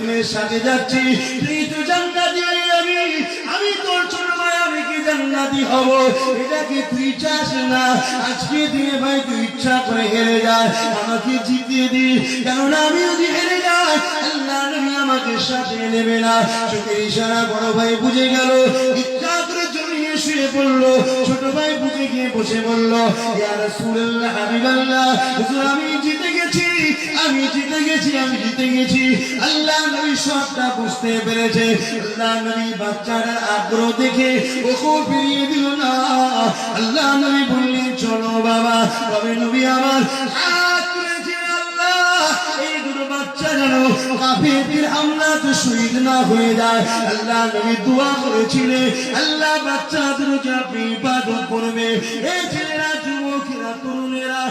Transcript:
রাসূলের সাথে যাচ্ছি, তুই তো জান্নাতি হয়ে যাবি, আমি তোর ছোট ভাই, আমি কি জান্নাতি হব? এটা কি তুই চাস না? আজকে দিয়ে ভাই তুই ইচ্ছা করে হেরে যায়, আমাকে জিতিয়ে দি, কেননা আমি যদি হেরে যাই আল্লাহ নবী আমাকে সাথে নেবে না। চোখের ইশারা বড় ভাই বুঝে গেল, ইচ্ছা করে জড়িয়ে শুয়ে পড়লো। ছোট ভাই বুঝে গিয়ে বসে বলল, ইয়া রাসূলুল্লাহ, হাবিবাল্লাহ, হুজুর আমি জিতে গেছি, আমি জিতে গেছি, আমি জিতে গেছি। আল্লাহ নবী সবটা বুঝতে পেরেছে। আল্লাহ নবী বাচ্চাটার আগ্রহ দেখে ওকে ফিরিয়ে দিল না। আল্লাহ নবী বললেন, চলো বাবা। তবে নবী আমার হাত তুলেছে, আল্লাহ এই দুটো বাচ্চা যেন কাফেরদের হামলাতে শহীদ না হয়ে যায়। আল্লাহ নবী দোয়া করেছিলেন, আল্লাহ বাচ্চাদের আপনি ইবাদত করবে। এই ছেলেরা, যুবকেরা, তরুণেরা